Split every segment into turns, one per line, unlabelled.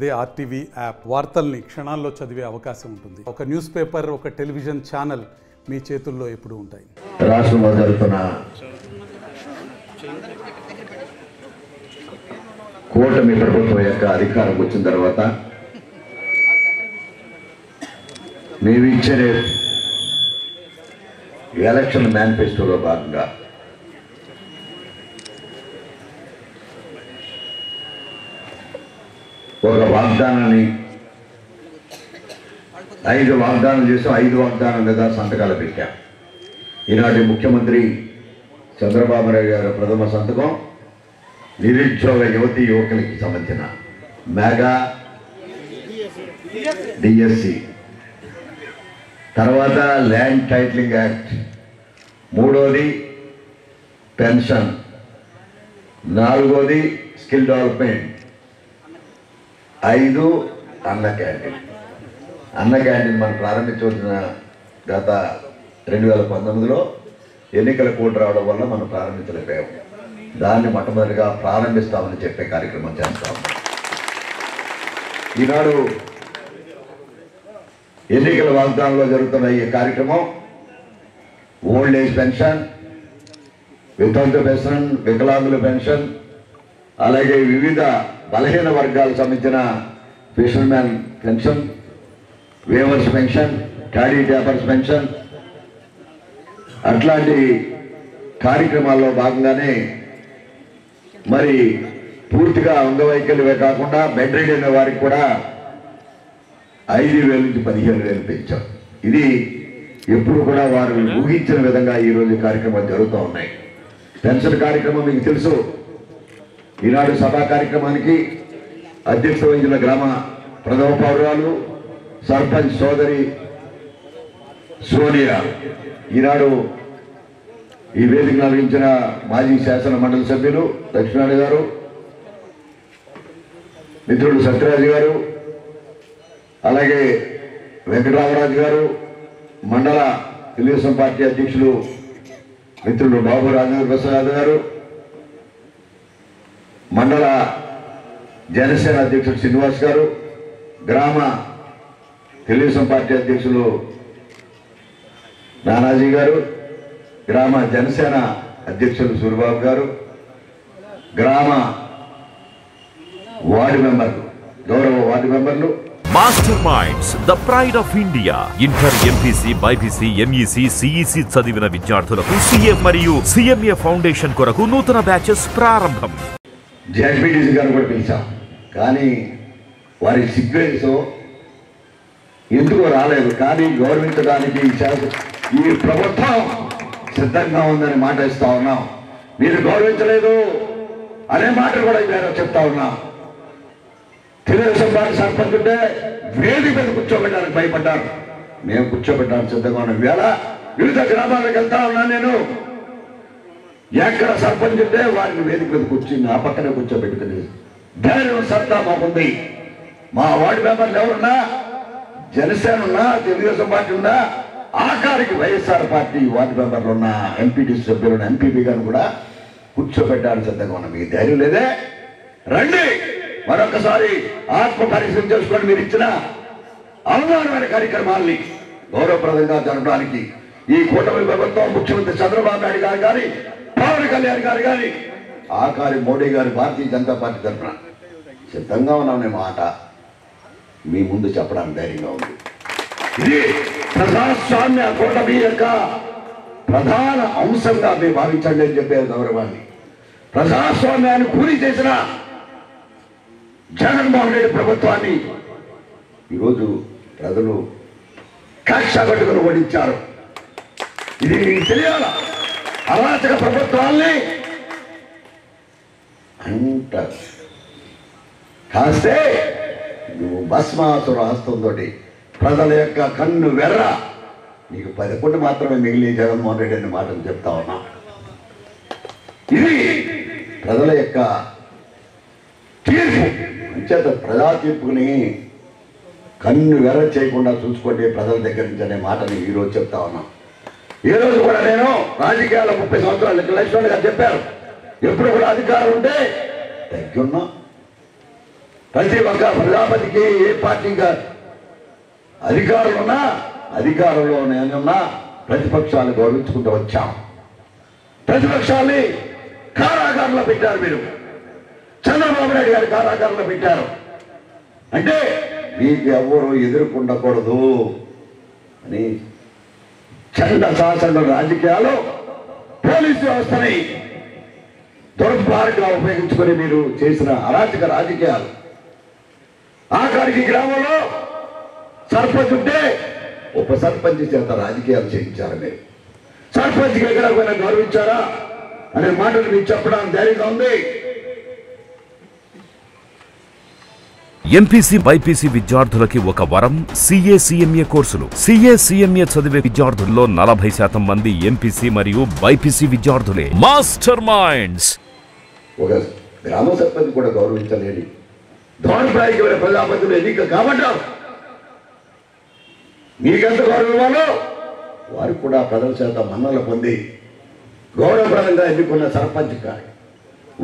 అదే RTV app వార్తల్ని క్షణాల్లో చదివే అవకాశం ఉంటుంది. ఒక న్యూస్ పేపర్, ఒక టెలివిజన్ ఛానల్ మీ చేతుల్లో ఎప్పుడూ ఉంటాయి.
రాష్ట్రంలో జరుగుతున్న కూటమి ప్రభుత్వం యొక్క అధికారం వచ్చిన తర్వాత మేము ఇచ్చే ఎలక్షన్ మేనిఫెస్టోలో భాగంగా ఒక వాగ్దానాన్ని 5 వాగ్దానాలు చేసాం. 5 వాగ్దానాల మీద సంతకాలు పెట్టాం. ఈనాటి ముఖ్యమంత్రి చంద్రబాబు నాయుడు గారు ప్రథమ సంతకం నిరుద్యోగ యువతీ యువకులకి సంబంధించిన మెగా డిఎస్సి, తర్వాత ల్యాండ్ టైటిలింగ్ యాక్ట్, 3వది పెన్షన్, 4వది స్కిల్ డెవలప్మెంట్, 5 అన్న క్యాంటీన్. అన్న క్యాంటీన్ మనం ప్రారంభించవలసిన గత 2019లో ఎన్నికల కోడ్ రావడం వల్ల మనం ప్రారంభించలేకపోయాము. దాన్ని మొట్టమొదటిగా ప్రారంభిస్తామని చెప్పే కార్యక్రమం చేస్తాము. ఈనాడు ఎన్నికల వాగ్దానంలో జరుగుతున్న ఈ కార్యక్రమం ఓల్డ్ ఏజ్ పెన్షన్, వితంతు పెన్షన్, వికలాంగుల పెన్షన్, అలాగే వివిధ బలహీన వర్గాలకు సంబంధించిన fishermen pension, weavers pension, toddy tappers pension, అట్లాంటి కార్యక్రమాల్లో భాగంగానే మరి పూర్తిగా అంగవైకల్యమే కాకుండా బెడ్ రెడీ అయిన వారికి కూడా 5,000 నుంచి 15,000 పెంచాం. ఇది ఎప్పుడు కూడా వారు ఊహించిన విధంగా ఈరోజు కార్యక్రమాలు జరుగుతూ ఉన్నాయి. పెన్షన్ కార్యక్రమం మీకు తెలుసు. ఈనాడు సభా కార్యక్రమానికి అధ్యక్షత వహించిన గ్రామ ప్రథమ పౌరాలు సర్పంచ్ సోదరి సోనియా, ఈనాడు ఈ వేదిక నిర్వహించిన మాజీ శాసన మండలి సభ్యులు లక్ష్మీనారాయణ గారు, మిత్రుడు సత్యరాజు గారు, అలాగే వెంకటరామరాజు గారు, మండల తెలుగుదేశం పార్టీ అధ్యక్షులు మిత్రులు బాబు రాజేంద్ర ప్రసాద్ గారు, మండల జనసేన అధ్యక్షుడు శ్రీనివాస్ గారు, గ్రామ తెలుగుదేశం పార్టీ అధ్యక్షులు నానాజీ గారు, గ్రామ జనసేన అధ్యక్షులు సూరిబాబు గారు, గ్రామ వార్డు మెంబర్లు, గౌరవ వార్డు మెంబర్లు,
master minds the pride of India. Inter, MPC, BiPC, MEC, CEC చదివిన విద్యార్థులకు సీఏ మరియు సిఎంఏ ఫౌండేషన్ కొరకు నూతన బ్యాచెస్ ప్రారంభం.
జెడ్పీటీసీ గారు కూడా పిలిచాం, కానీ వారి సిగ్నేచర్తో ఎందుకో రాలేదు. కానీ గౌరవించడానికి ఈ ప్రభుత్వం సిద్ధంగా ఉందని మాట ఇస్తా ఉన్నాం. మీరు గౌరవించలేదు అనే మాట కూడా వేరే చెప్తా ఉన్నాం. తెలుగుదేశం పార్టీ సర్పంచ్ ఉంటే వేదిక మీద కూర్చోబెట్టడానికి భయపడ్డారు. మేము కూర్చోబెట్టడానికి సిద్ధంగా ఉన్నాం. వేళ వివిధ గ్రామాలకు వెళ్తా ఉన్నా నేను. ఎక్కడ సర్పంచ్ ఉంటే వారిని వేదిక మీద కూర్చుని ఆ పక్కనే కూర్చోబెట్టుకుని ధైర్యం సత్తా మాకుంది. మా వార్డు మెంబర్లు ఎవరున్నా, జనసేన ఉన్నా, తెలుగుదేశం పార్టీ ఉన్నా, ఆఖరికి వైఎస్ఆర్ పార్టీ వార్డు మెంబర్లు ఉన్న ఎంపీటీసీ సభ్యులను, ఎంపీపీ గారిని కూడా కూర్చోబెట్టడానికి సిద్ధంగా ఉన్నాం. మీకు ధైర్యం లేదే? రండి, మరొకసారి ఆత్మ పరిశీలన చేసుకొని మీరు ఇచ్చిన అవమానమైన కార్యక్రమాల్ని గౌరవప్రదంగా జరపడానికి ఈ కూటమి ప్రభుత్వం, ముఖ్యమంత్రి చంద్రబాబు నాయుడు గారు కానీ, పవన్ కళ్యాణ్ గారు కానీ, ఆఖరి మోడీ గారి భారతీయ జనతా పార్టీ తరఫున సిద్ధంగా ఉన్నామనే మాట మీ ముందు చెప్పడానికి ధైర్యంగా ఉంది. ఇది ప్రజాస్వామ్య కూటమి యొక్క ప్రధాన అంశంగా మేము భావించండి అని చెప్పే గౌరవాన్ని, ప్రజాస్వామ్యాన్ని కూలి చేసిన జగన్మోహన్ రెడ్డి ప్రభుత్వాన్ని ఈరోజు ప్రజలు కక్ష కట్టుకుని ఓడించారు. ఇది మీకు తెలియాల. అరాచక ప్రభుత్వాల్ని అంటారు. కాస్తే నువ్వు భస్మాసుర హస్తంతో ప్రజల యొక్క కన్ను వెర్ర నీకు 11 మాత్రమే మిగిలి జగన్మోహన్ రెడ్డి అనే మాటలు చెప్తా ఉన్నా. ఇది ప్రజల యొక్క తీర్పు. అంచేత ప్రజా తీర్పుని కన్ను వెర్ర చేయకుండా చూసుకోండి ప్రజల దగ్గర నుంచి అనే మాటని ఈరోజు చెప్తా ఉన్నాం. ఈ రోజు కూడా నేను రాజకీయాల్లో 30 సంవత్సరాలు లక్ష్మణ్ గారు చెప్పారు, ఎప్పుడు కూడా అధికారం ఉంటే తగ్గున్నా ప్రతి ఒక్క ప్రజాపతికి ఏ పార్టీగా అధికారంలో నేనున్నా ప్రతిపక్షాలను గౌరవించుకుంటూ వచ్చాం. ప్రతిపక్షాన్ని కారాగారంలో పెట్టారు. మీరు చంద్రబాబు నాయుడు గారు కారాగారంలో పెట్టారు అంటే మీకు ఎవరు ఎదుర్కొండకూడదు అని చండ శాసన రాజకీయాలు పోలీసు వ్యవస్థని దుర్మార్గంగా ఉపయోగించుకొని మీరు చేసిన అరాచక రాజకీయాలు. ఆఖరికి గ్రామంలో సర్పంచ్ ఉంటే ఉప సర్పంచ్ చేత రాజకీయాలు చేయించారు. మీరు సర్పంచ్కి ఎక్కడైనా గౌరవించారా అనే మాటలు మీకు చెప్పడానికి ధైర్యంగా ఉంది.
ఎంపీసీ బైపీసీ విద్యార్థులకి ఒక వరం CA CMA కోర్సులు. CA CMA చదివే విద్యార్థుల్లో 40% మంది ఎంపీసీ మరియు బైపీసీ విద్యార్థులే. Master minds.
ఒక గ్రామ సర్పంచ్ కూడా గౌరవించలేని దౌర్భాగ్యమైన ప్రజాపతిలో ఎన్నిక కాబట్టారు. మీకెంత గౌరవాలో వారు కూడా ప్రజల చేత మన్నలు పొంది గౌరవప్రదంగా ఎన్నుకున్న సర్పంచ్ కానీ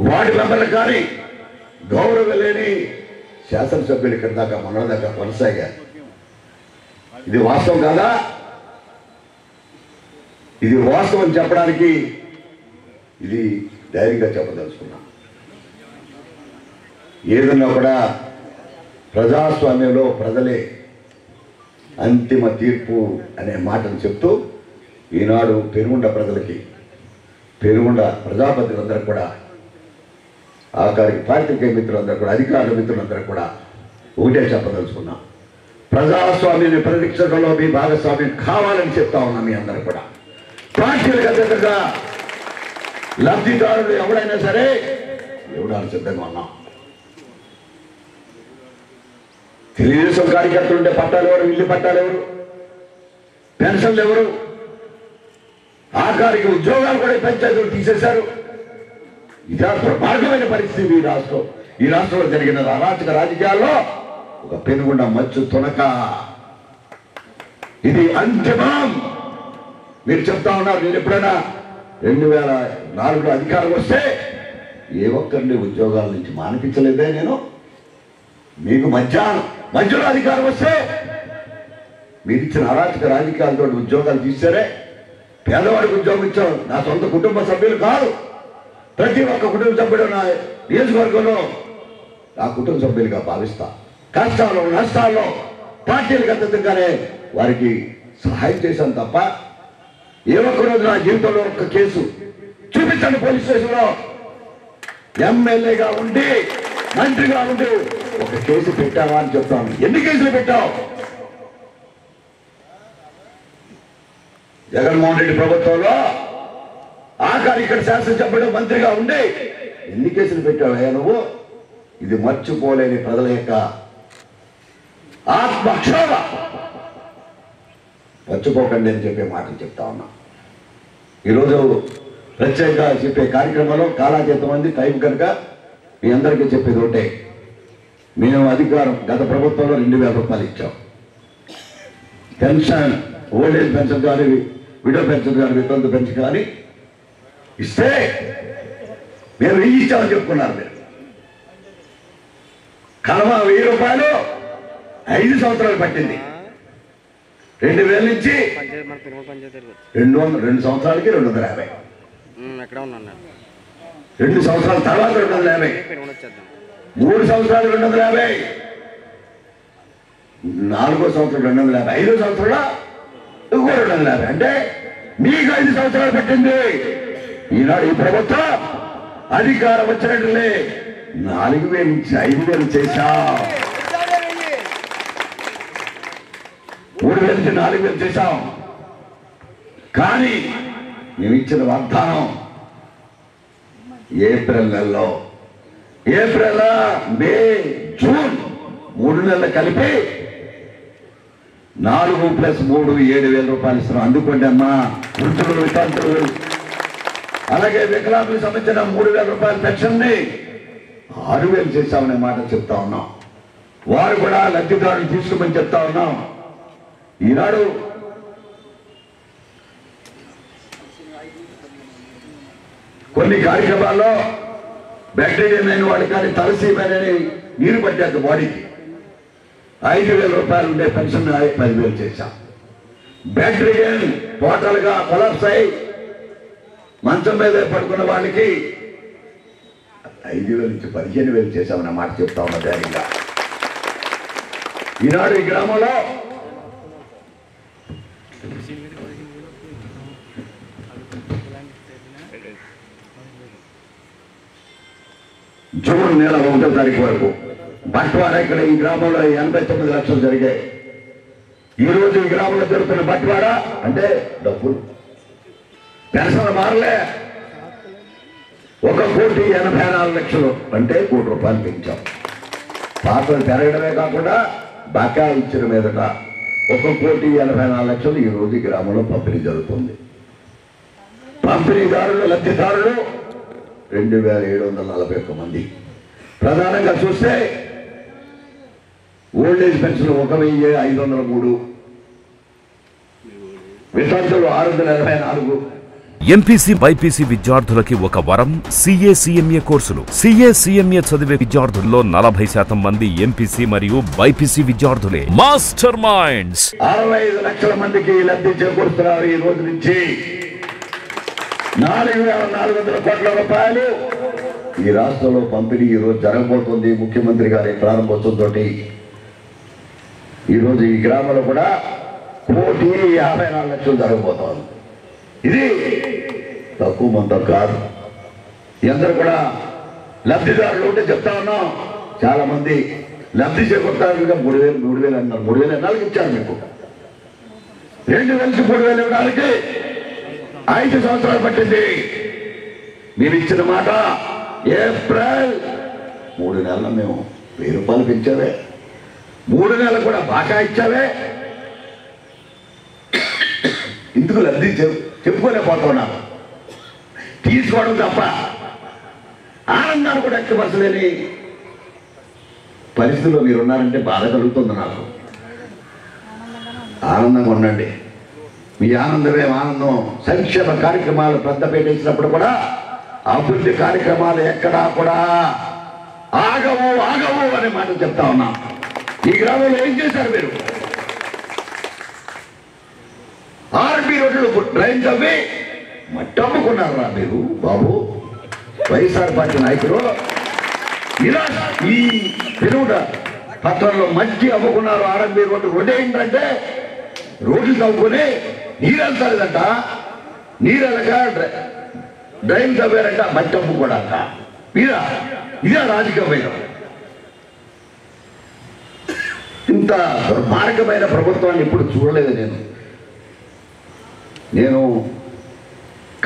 వార్డు మెంబర్లు కానీ గౌరవం లేని శాసనసభ్యులు ఇక్కడ దాకా మన దాకా కొనసాగారు. ఇది వాస్తవం కాదా? ఇది వాస్తవం చెప్పడానికి ఇది ధైర్యంగా చెప్పదలుచుకున్నాం. ఏదన్నా కూడా ప్రజాస్వామ్యంలో ప్రజలే అంతిమ తీర్పు అనే మాటను చెప్తూ ఈనాడు పెనుగొండ ప్రజలకి, పెనుగొండ ప్రజాపతులందరూ కూడా, ఆఖరికి పాత్రికేయ మిత్రులందరూ కూడా, అధికారుల మిత్రులందరూ కూడా ఒకటే చెప్పదలుచుకున్నాం. ప్రజాస్వామ్యాన్ని పరిరక్షణలో మీ భాగస్వామ్యం కావాలని చెప్తా ఉన్నాం. మీ అందరూ కూడా పార్టీలకు అతీతంగా లబ్ధిదారులు ఎవరైనా సరే ఇవ్వడానికి సిద్ధంగా ఉన్నాం. తెలుగుదేశం కార్యకర్తలు ఉంటే పట్టాలు ఎవరు? ఇల్లు పట్టాలు ఎవరు? పెన్షన్లు ఎవరు? ఆఖరికి ఉద్యోగాలు కూడా పంచాయతీలు తీసేశారు. ఇదే దుర్మార్గమైన పరిస్థితి ఈ రాష్ట్రంలో జరిగిన అరాచక రాజకీయాల్లో ఒక పెనుగొండ మచ్చు తునక. ఇది అంతిమం. మీరు చెప్తా ఉన్నారు, నేను ఎప్పుడైనా 2004లో అధికారం వస్తే ఏ ఒక్కరిని ఉద్యోగాల నుంచి మానిపించలేదే నేను. మీకు మధ్యలో అధికారం వస్తే మీరు ఇచ్చిన అరాచక రాజకీయాలతో ఉద్యోగాలు తీశారే. పేదవాడికి ఉద్యోగం ఇచ్చాం. నా సొంత కుటుంబ సభ్యులు కాదు, ప్రతి ఒక్క కుటుంబ సభ్యుడు నా నియోజకవర్గంలో నా కుటుంబ సభ్యులుగా భావిస్తా. కష్టాల్లో నష్టాల్లో పార్టీలకు అతీతంగానే వారికి సహాయం చేశాను తప్ప ఏ ఒక్క రోజు నా జీవితంలో ఒక్క కేసు చూపించండి పోలీస్ స్టేషన్లో. ఎమ్మెల్యేగా ఉండి మంత్రిగా ఉండి ఒక కేసు పెట్టావా అని చెప్తాను. ఎన్ని కేసులు పెట్టావు? జగన్మోహన్ రెడ్డి ప్రభుత్వంలో ఆఖరి ఇక్కడ శాసనసభ్యుడు మంత్రిగా ఉండి ఎన్ని కేసులు పెట్టావయ్యా నువ్వు? ఇది మర్చిపోలేని ప్రజల యొక్క ఆత్మక్షోభ. మర్చిపోకండి అని చెప్పే మాటలు చెప్తా ఉన్నా. ఈరోజు ప్రత్యేకంగా చెప్పే కార్యక్రమంలో కాలాతీతం ఉంది, టైం కనుక మీ అందరికీ చెప్పేది ఒకటే. మేము అధికారం గత ప్రభుత్వంలో 2000 రూపాయలు ఇచ్చాం. పెన్షన్, ఓల్డేజ్ పెన్షన్ కానీ, విడో పెన్షన్ కానీ, వితంతు పెన్షన్ కానీ ఇస్తే మేము 1000 ఇచ్చామని చెప్పుకున్నారు. మీరు కలమ 1000 రూపాయలు 5 సంవత్సరాలు పట్టింది. 2000 నుంచి 2 సంవత్సరాలకి 250. 2 సంవత్సరాల తర్వాత 250, 3 సంవత్సరాలు 250, 4వ సంవత్సరం 250, 5వ సంవత్సరంలో ఇంకో 250. అంటే మీకు 5 సంవత్సరాలు పట్టింది. ఈనాడు ఈ ప్రభుత్వం అధికారం వచ్చినట్లే 4000 నుంచి 5000 చేశాం. 3000 నుంచి 4000 చేశాం. కానీ మేము ఇచ్చిన వాగ్దానం ఏప్రిల్, మే, జూన్ 3 నెలలు కలిపి 4+3 7,000 రూపాయలు ఇస్తున్నాం. అందుకోండి అమ్మా. వృద్ధులు, వితంతులు, అలాగే వికలాంగులకు సంబంధించిన 3,000 రూపాయల పెన్షన్ని 6,000 చేశామనే మాట చెప్తా ఉన్నాం. వారు కూడా లబ్ధిదారులు తీసుకోమని చెప్తా ఉన్నాం. ఈనాడు కొన్ని కార్యక్రమాల్లో బ్యాక్టీరియా అయిన వాడికి కానీ తలసీమని నీరు పట్టాక బాడీకి 5,000 రూపాయలు ఉండే పెన్షన్ 10,000 చేశాం. బ్యాక్టీరియా టోటల్గా కొలాప్స్ అయి మంచం మీద పడుకున్న వాళ్ళకి 5,000 నుంచి 15,000 చేశామన్న మాట చెప్తా ఉన్నా ధైర్యంగా. ఈనాడు ఈ గ్రామంలో జూన్ నెల 1వ తారీఖు వరకు బట్వాడా ఇక్కడ ఈ గ్రామంలో 89 లక్షలు జరిగాయి. ఈరోజు ఈ గ్రామంలో జరుగుతున్న బట్వాడా అంటే డబ్బులు పెన్షన్లు మారలే. 1,84,00,000 అంటే ₹1 పెంచాం. పాత్రలు పెరగడమే కాకుండా బకాయి ఇచ్చిన మీదట 1,84,00,000 ఈ రోజు ఈ గ్రామంలో పంపిణీ జరుగుతుంది. పంపిణీదారులు లబ్ధిదారులు 2,741 మంది. ప్రధానంగా చూస్తే ఓల్డేజ్ పెన్షన్ 1,503, వితంతులు 684.
ఎంపీసీ బైపీసీ విద్యార్థులకి ఒక వరం CA CMA కోర్సులు. CA CMA చదివే విద్యార్థుల్లో 40% మంది ఎంపీసీ మరియు బైపీసీ విద్యార్థులే. మాస్టర్ మైండ్స్
65 లక్షల మందికి లబ్ధి చేకూరుస్తున్నారు. ఈ రోజు నుంచి 4,400 కోట్ల రూపాయలు ఈ రాష్ట్రంలో పంపిణీ ఈ రోజు జరగబోతుంది. ముఖ్యమంత్రి గారి ప్రారంభోత్సవంతో ఈ రోజు ఈ గ్రామంలో కూడా 1,54,00,000 జరగబోతోంది. ఇది తక్కువ మొత్తం కాదు. అందరూ కూడా లబ్ధిదారులు ఉంటే చెప్తా ఉన్నాం. చాలా మంది లబ్ధి చేకూరుతారు. 3,000 అన్నారు. 3,000 ఎన్నాళ్ళకి ఇచ్చారు మీకు? 2 కలిసి 3,000 ఇవ్వడానికి 5 సంవత్సరాలు పట్టింది. మీరు ఇచ్చిన మాట ఏప్రిల్ 3 నెలలు మేము 1,000 రూపాయలు పెంచావే. 3 నెలలు కూడా బాగా ఇచ్చావే. ఇందుకు లబ్ధి చెప్పుకోలేకపోతున్నాను. తీసుకోవడం తప్ప ఆనందాన్ని కూడా వ్యక్తపరచలేని పరిస్థితుల్లో మీరు ఉన్నారంటే బాధ కలుగుతుంది నాకు. ఆనందంగా ఉండండి. మీ ఆనందమే ఆనందం. సంక్షేమ కార్యక్రమాలు పెద్దపేట వేసినప్పుడు కూడా అభివృద్ధి కార్యక్రమాలు ఎక్కడా కూడా ఆగవు అనే మాట చెప్తా ఉన్నాం. ఈ గ్రామంలో ఏం చేశారు మీరు? ఆర్బీ రోడ్లు డ్రైన్ తవ్వి మట్టి అమ్ముకున్నారా మీరు బాబు? వైఎస్ఆర్ పార్టీ నాయకులు ఇలా ఈ పెరుగుడ పత్రంలో మట్టి అమ్ముకున్నారు. ఆర్బీ రోడ్డు ఏంటంటే రోడ్లు తవ్వుకొని నీరు వెళ్తారంట. నీరు వెళ్ళక డ్రైన్ తవ్వారంట, మట్టి అమ్ముకోడాక. ఇదే రాజకీయమైన ఇంత దుర్మార్గమైన ప్రభుత్వాన్ని ఇప్పుడు చూడలేదు. నేను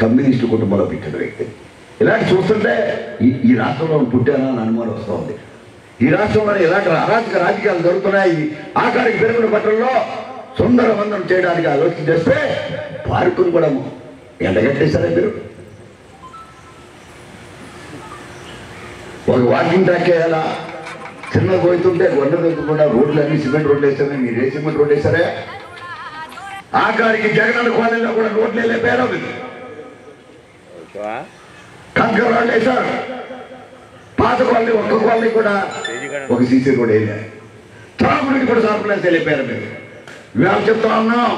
కమ్యూనిస్టు కుటుంబంలో పుట్టిన వ్యక్తి. ఇలాంటి చూస్తుంటే ఈ రాష్ట్రంలో పుట్టానా అని అనుమానం వస్తుంది. ఈ రాష్ట్రంలో ఇలాంటి అరాచక రాజకీయాలు జరుగుతున్నాయి. ఆఖరికి పెరుగుల పట్టణంలో సుందరవందనం చేయడానికి ఆలోచన చేస్తే పార్కును కూడా ఎండగట్టేశారా మీరు? ఒక వాకింగ్ ట్రాక్ వేయాలా? చిన్న పోతుంటే గొడ్డ దొరుకుకుండా రోడ్లు అన్ని సిమెంట్ రోడ్లు వేసారే. మీరు ఏ సిమెంట్ రోడ్లు వేసారే? ఆఖరికి జగనన్న కాలనీలో కూడా రోడ్లు లేపారు. కంకర రోడ్లు వేశారు. పాత కాలనీ ఒక్క కాలనీ కూడా ఒక సీసీ రోడ్ వేయాలి. త్రాగుడికి కూడా సర్ప్లస్ వెళ్ళిపోయారు మీరు. ఇవాళ చెప్తా ఉన్నాం,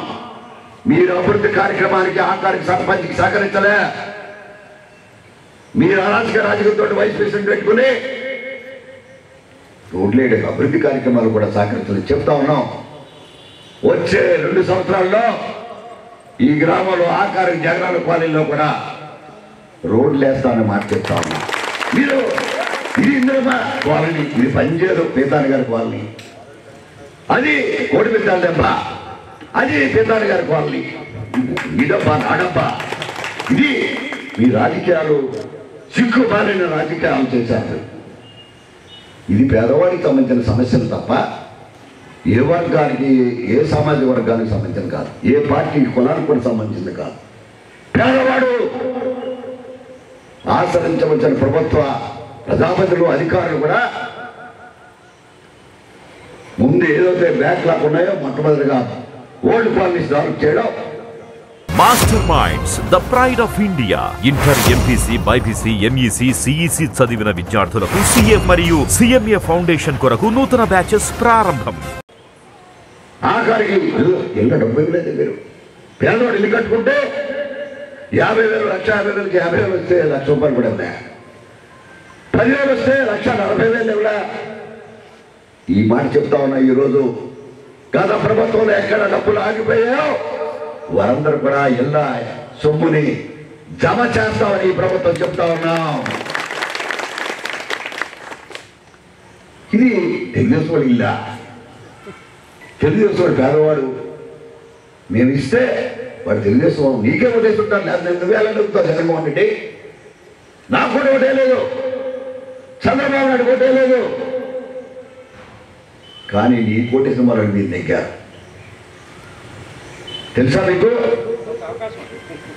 మీరు అభివృద్ధి కార్యక్రమానికి ఆఖరికి సర్పంచ్కి సహకరించలే. మీరు అరాజక రాజకీయంతో వైస్ ప్రెసిడెంట్ పెట్టుకుని రోడ్లేడు అభివృద్ధి కార్యక్రమాలు కూడా సహకరించాలని చెప్తా ఉన్నాం. వచ్చే 2 సంవత్సరాల్లో ఈ గ్రామంలో ఆఖరికి జగనన్న కాలనీలో కూడా రోడ్లు వేస్తామని మాట చెప్తా ఉన్నాం. మీరు ఇది ఇంద్రమా కాలనీ, ఇది పనిచేయదు పీతాని గారి కాలనీ, అది కోటిపెట్టాల దెబ్బ, అది పీతాని గారి కాలనీ. ఈ డబ్బా నా డబ్బా. ఇది మీ రాజకీయాలు సిగ్గుమాలిన రాజకీయాలు చేశారు. ఇది పేదవాడికి సంబంధించిన సమస్యలు తప్ప ఏ వర్గానికి, ఏ సామాజిక వర్గానికి సంబంధించిన కాదు. ఏ పార్టీ కులానికి కూడా సంబంధించింది కాదు. పేదవాడు ఆచరించవలసిన ప్రభుత్వ ప్రజాపతులు అధికారులు కూడా ముందు ఏదైతే బ్యాక్లాగ్ ఉన్నాయో మొట్టమొదటిగా ఓల్డ్ కాలనీస్ డెవలప్ చేయడం,
master minds the pride of India. Inter, MPC, BiPC, MEC, CEC చదివిన విద్యార్థులకు సీఏ మరియు సిఎంఏ ఫౌండేషన్ కొరకు నూతన బ్యాచెస్ ప్రారంభం.
ఆఖరికి ఎంత డబ్బు ఇవ్వలేదు మీరు. పేదవాడు ఇల్లు కట్టుకుంటే 50,000, 1,50,000కి 50,000 వస్తే ₹1,00,000 కూడా ఇవ్వలే. 10,000 వస్తే ₹1,40,000 ఇవ్వలే. ఈ మాట చెప్తా ఉన్నా. ఈరోజు గత ప్రభుత్వంలో ఎక్కడ డబ్బులు ఆగిపోయాయో వారందరూ కూడా ఇళ్ళ సొమ్ముని జమ చేస్తామని ఈ ప్రభుత్వం చెప్తా ఉన్నాం. ఇది తెలుగుదేశం వాడు ఇల్లా? తెలుగుదేశం వాడు పేదవాడు. మేము ఇస్తే వాడు తెలుగుదేశం నీకే ఓటేస్తుంటాను. లేదా నువ్వే ఎలా అడుగుతావు జగన్మోహన్ రెడ్డి? నాకు కూడా ఓటే లేదు, చంద్రబాబు నాయుడు ఓటే లేదు. కానీ నీ కోటేసిన వాళ్ళు మీరు నెగ్గారు. తెలుసా మీకు?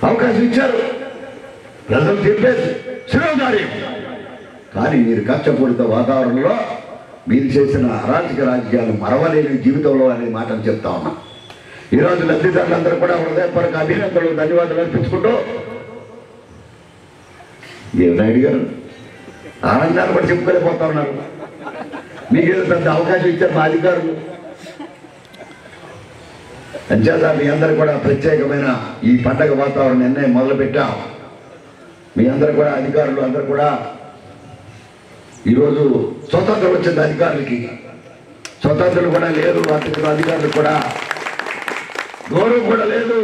అవకాశం ఇచ్చారు, ప్రజలు చెప్పేసి శిరోధార్యం. కానీ మీరు కష్టపూరిత వాతావరణంలో మీరు చేసిన అరాచక రాజకీయాలు మరవలేని జీవితంలో అనే మాటలు చెప్తా ఉన్నా. ఈరోజు లబ్ధిదారులందరూ కూడా హృదయపూర్వక అభినందనలు, ధన్యవాదాలు అర్పించుకుంటూ దేవనాయుడు గారు ఆనందాన్ని కూడా చెప్పుకోలేకపోతా ఉన్నారు. మీకు ఏదో పెద్ద అవకాశం ఇచ్చారు మా అధికారులు. అంచేత మీ అందరూ కూడా ప్రత్యేకమైన ఈ పండగ వాతావరణం నిన్నే మొదలుపెట్టాం. మీ అందరూ కూడా అధికారులు అందరూ కూడా ఈరోజు స్వతంత్రం వచ్చింది. అధికారులకి స్వతంత్రం కూడా లేదు, అధికారులు కూడా గౌరవం కూడా లేదు.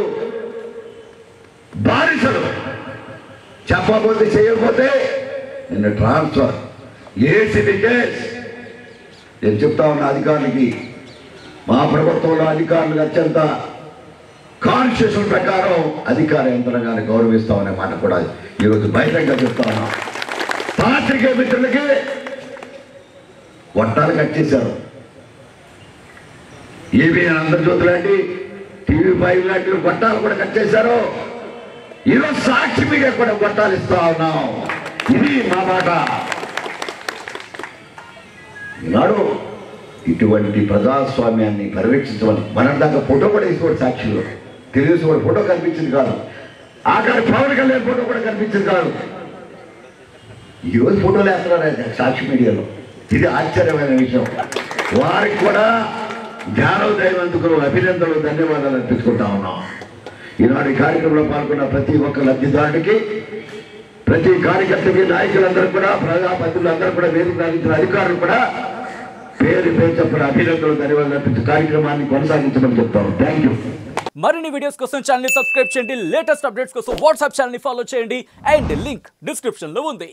బానిసలు చెప్పకపోతే చేయకపోతే నిన్న ట్రాన్స్ఫర్, ఏసీబీ కేస్. నేను చెప్తా ఉన్న అధికారులకి, మా ప్రభుత్వంలో అధికారులకు అత్యంత కాన్స్టిట్యూషన్ ప్రకారం అధికార యంత్రాంగాన్ని గౌరవిస్తామనే మాట కూడా ఈరోజు బహిరంగ చెప్తా ఉన్నాం. పాత్రికేయ మిత్రులకి వట్టాలు కట్ చేశారు. ఏబిఎన్ ఆంధ్రజ్యోతి లాంటి, TV5 లాంటి వట్టాలు కూడా కట్ చేశారు. ఈరోజు సాక్షి మీడియా కూడా వట్టాలు ఇస్తా ఉన్నాం. ఇది మా మాట. ఈనాడు ఇటువంటి ప్రజాస్వామ్యాన్ని పరిరక్షించమని మన దాకా ఫోటో కూడా తీసుకోండి. సాక్షిలో తెలుగుదేశం వాడి ఫోటో కనిపించింది కాదు, ఆఖరి పవన్ కళ్యాణ్ ఫోటో కూడా కనిపించింది కాదు. ఈరోజు ఫోటోలు వేస్తున్నారు సాక్షి మీడియాలో. ఇది ఆశ్చర్యమైన విషయం. వారికి కూడా జ్ఞానోదయవంతులు అభినందనలు, ధన్యవాదాలు అర్పించుకుంటా ఉన్నాం. ఈనాడు ఈ కార్యక్రమంలో పాల్గొన్న ప్రతి ఒక్క లబ్ధిదారుడికి, ప్రతి కార్యకర్తకి, నాయకులందరూ కూడా, ప్రజాపతులందరూ కూడా, వేదిక అందించిన అధికారులు కూడా పేరు చెప్పిన అభినందనలు, ధన్యవాదాలు అర్పించే కార్యక్రమాన్ని కొనసాగించమని చెప్తాను. Thank you.
మరిన్ని వీడియోస్ కోసం ఛానల్ ని సబ్స్క్రైబ్ చేయండి. లేటెస్ట్ అప్డేట్స్ కోసం వాట్సాప్ ఛానల్ ని ఫాలో చేయండి. అండ్ లింక్ డిస్క్రిప్షన్ లో ఉంది.